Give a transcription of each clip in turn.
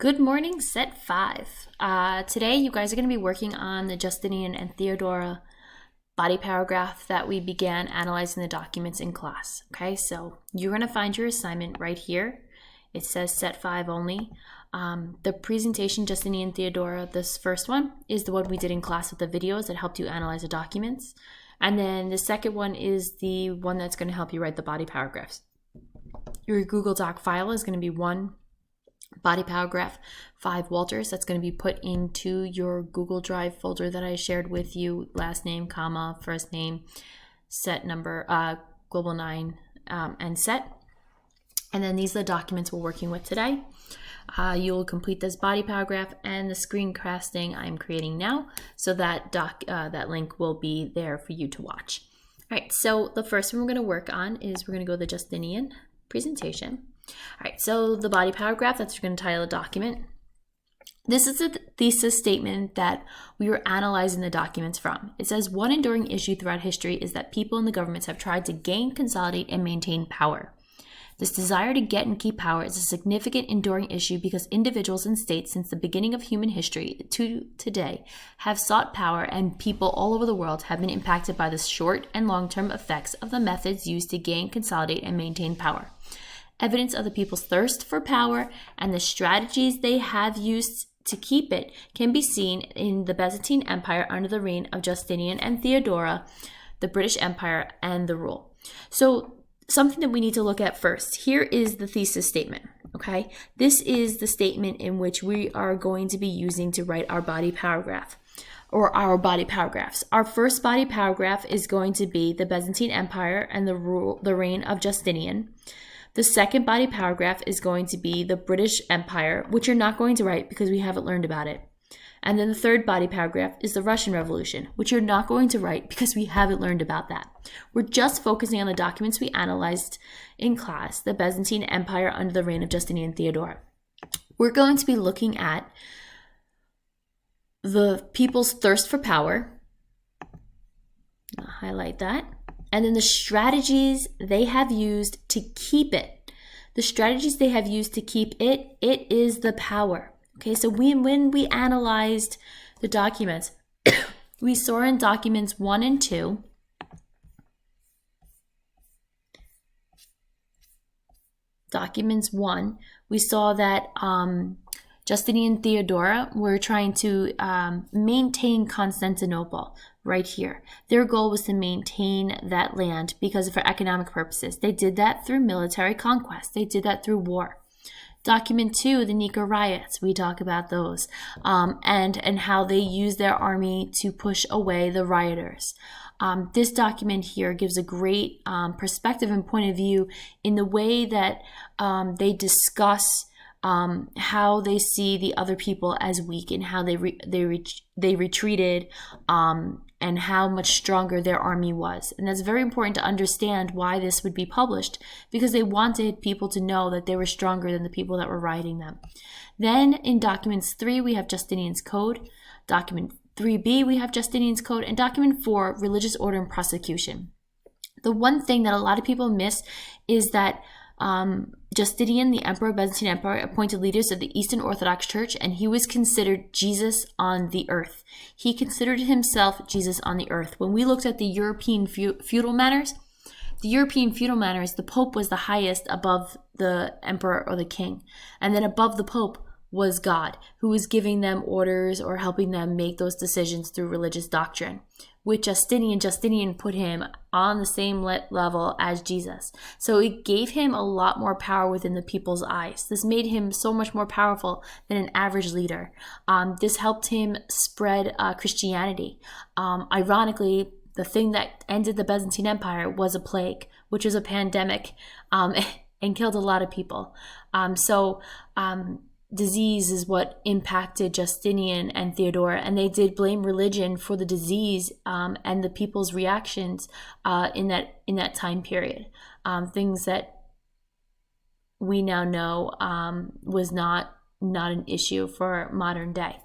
Good morning, set 5. Today you guys are going to be working on the Justinian and Theodora body paragraph that we began analyzing the documents in class. Okay, so you're going to find your assignment right here. It says set 5 only. The presentation Justinian and Theodora, this first one, is the one we did in class with the videos that helped you analyze the documents. And then the second one is the one that's going to help you write the body paragraphs. Your Google Doc file is going to be 1 body paragraph, 5 Walters. That's going to be put into your Google Drive folder that I shared with you. Last name, comma, first name, set number, global 9, and set. And then these are the documents we're working with today. You'll complete this body paragraph and the screencasting I'm creating now, so that that link will be there for you to watch. All right, so the first one we're going to work on is we're going to go to the Justinian presentation. All right, so the body paragraph, that's going to title the document. This is a thesis statement that we were analyzing the documents from. It says, one enduring issue throughout history is that people and the governments have tried to gain, consolidate, and maintain power. This desire to get and keep power is a significant enduring issue because individuals and states since the beginning of human history to today have sought power, and people all over the world have been impacted by the short and long-term effects of the methods used to gain, consolidate, and maintain power. Evidence of the people's thirst for power and the strategies they have used to keep it can be seen in the Byzantine Empire under the reign of Justinian and Theodora, the British Empire, and the rule. So something that we need to look at first. Here is the thesis statement, okay? This is the statement in which we are going to be using to write our body paragraph, or our body paragraphs. Our first body paragraph is going to be the Byzantine Empire and the reign of Justinian. The second body paragraph is going to be the British Empire, which you're not going to write because we haven't learned about it. And then the third body paragraph is the Russian Revolution, which you're not going to write because we haven't learned about that. We're just focusing on the documents we analyzed in class, the Byzantine Empire under the reign of Justinian and Theodora. We're going to be looking at the people's thirst for power. I'll highlight that. And then the strategies they have used to keep it. The strategies they have used to keep it, it is the power. Okay, so when we analyzed the documents, we saw in documents 1 and 2, documents 1, we saw that Justinian and Theodora were trying to maintain Constantinople right here. Their goal was to maintain that land because for economic purposes. They did that through military conquest. They did that through war. Document 2, the Nika riots, we talk about those, and how they used their army to push away the rioters. This document here gives a great perspective and point of view in the way that they discuss how they see the other people as weak and how they retreated, and how much stronger their army was. And that's very important to understand why this would be published, because they wanted people to know that they were stronger than the people that were rioting them. Then in documents 3, we have Justinian's Code. Document 3b, we have Justinian's Code. And document 4, religious order and prosecution. The one thing that a lot of people miss is that Justinian, the Emperor of Byzantine Empire, appointed leaders of the Eastern Orthodox Church, and he was considered Jesus on the earth. He considered himself Jesus on the earth. When we looked at the European feudal manners, the Pope was the highest above the Emperor or the King. And then above the Pope was God, who was giving them orders or helping them make those decisions through religious doctrine. With Justinian put him on the same level as Jesus. So it gave him a lot more power within the people's eyes. This made him so much more powerful than an average leader. This helped him spread Christianity. Ironically, the thing that ended the Byzantine Empire was a plague, which was a pandemic, and killed a lot of people. Disease is what impacted Justinian and Theodora, and they did blame religion for the disease and the people's reactions in that time period. Things that we now know was not an issue for modern day.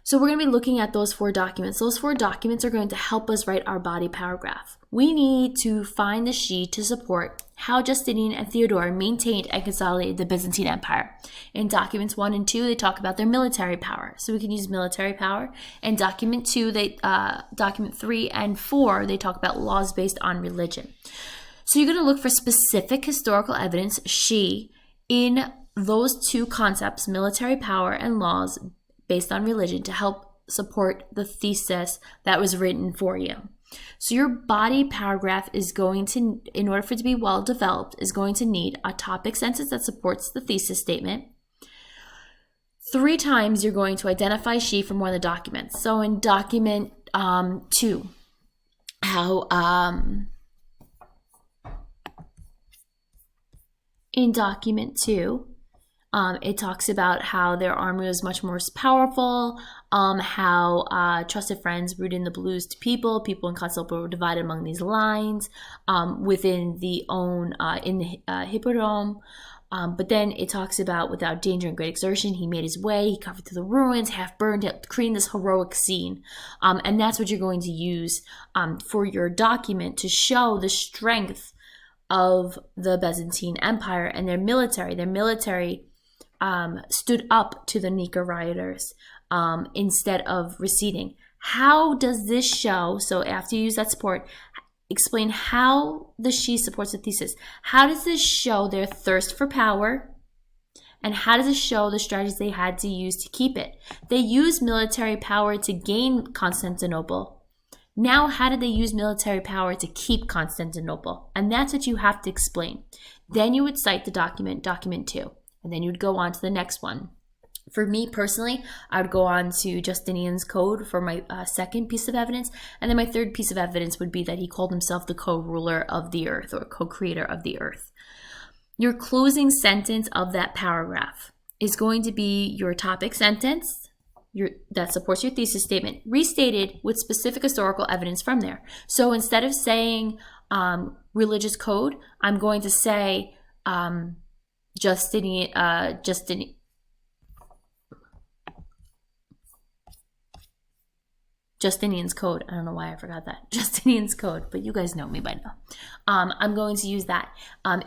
So we're going to be looking at those 4 documents. Those 4 documents are going to help us write our body paragraph. We need to find the she to support how Justinian and Theodora maintained and consolidated the Byzantine Empire. In documents 1 and 2, they talk about their military power. So we can use military power. In document 3 and 4, they talk about laws based on religion. So you're going to look for specific historical evidence, in those two concepts, military power and laws based on religion, to help support the thesis that was written for you. So your body paragraph is going to, in order for it to be well developed, is going to need a topic sentence that supports the thesis statement. 3 times you're going to identify she from one of the documents. So in document 2, in document 2, it talks about how their army was much more powerful, how trusted friends rooted in the blues to people in Constantinople were divided among these lines within the in the Hippodrome. But then it talks about without danger and great exertion, he made his way, he covered through the ruins, half burned, creating this heroic scene. And that's what you're going to use for your document to show the strength of the Byzantine Empire and their military. Their military stood up to the Nika rioters instead of receding. How does this show? So after you use that support, explain how the she supports the thesis. How does this show their thirst for power? And how does it show the strategies they had to use to keep it? They used military power to gain Constantinople. Now, how did they use military power to keep Constantinople? And that's what you have to explain. Then you would cite the document 2, and then you'd go on to the next one. For me personally, I would go on to Justinian's code for my second piece of evidence, and then my third piece of evidence would be that he called himself the co-ruler of the earth, or co-creator of the earth. Your closing sentence of that paragraph is going to be your topic sentence that supports your thesis statement, restated with specific historical evidence from there. So instead of saying religious code, I'm going to say Justinian's code. I don't know why I forgot that. Justinian's code, but you guys know me by now. I'm going to use that.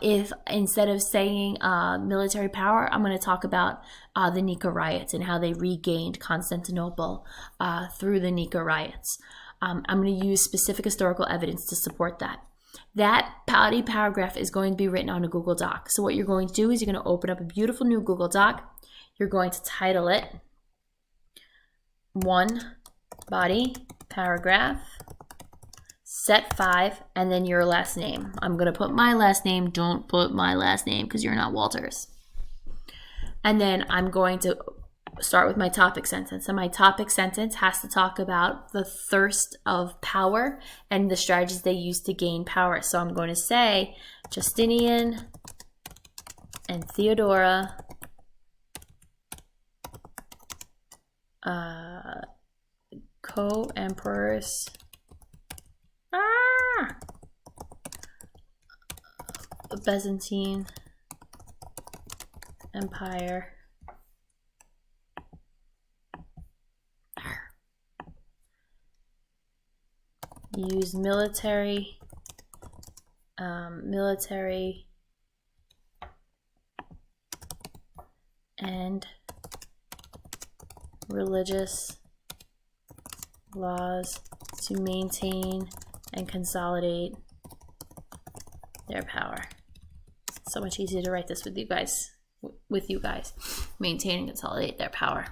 If instead of saying military power, I'm going to talk about the Nika riots and how they regained Constantinople through the Nika riots. I'm going to use specific historical evidence to support that. That body paragraph is going to be written on a Google Doc. So what you're going to do is you're going to open up a beautiful new Google Doc. You're going to title it 1 body paragraph, set 5, and then your last name. I'm going to put my last name. Don't put my last name because you're not Walters. And then I'm going to start with my topic sentence. And my topic sentence has to talk about the thirst of power and the strategies they used to gain power. So I'm going to say Justinian and Theodora co-emperors Byzantine Empire use military and religious laws to maintain and consolidate their power. It's so much easier to write this with you guys. Maintain and consolidate their power.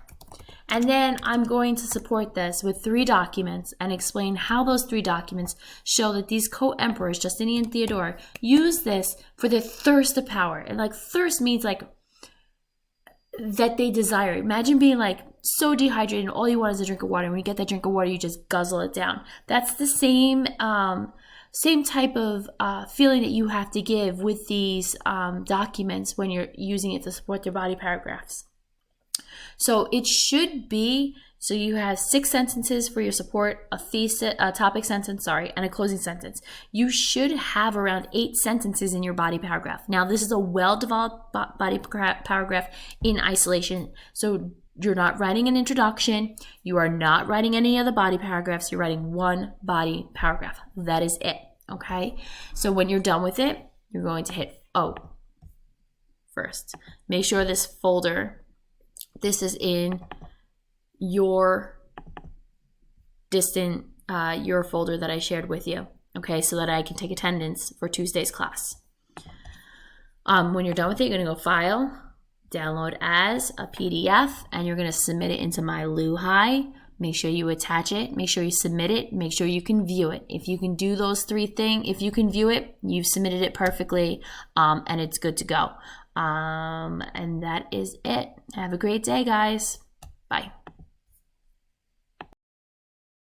And then I'm going to support this with 3 documents and explain how those 3 documents show that these co-emperors, Justinian and Theodora, use this for their thirst of power. And like thirst means like that they desire. Imagine being like so dehydrated and all you want is a drink of water. And when you get that drink of water, you just guzzle it down. That's the same type of feeling that you have to give with these documents when you're using it to support their body paragraphs. So it should be, so you have 6 sentences for your support, a topic sentence, and a closing sentence. You should have around 8 sentences in your body paragraph. Now, this is a well-developed body paragraph in isolation. So you're not writing an introduction. You are not writing any other body paragraphs. You're writing one body paragraph. That is it, okay? So when you're done with it, you're going to hit O first. Make sure this folder, this is in your your folder that I shared with you, okay, so that I can take attendance for Tuesday's class. When you're done with it, you're going to go File, Download as a PDF, and you're going to submit it into my LuHi. Make sure you attach it. Make sure you submit it. Make sure you can view it. If you can do those 3 things, if you can view it, you've submitted it perfectly, and it's good to go. And that is it. Have a great day, guys. Bye.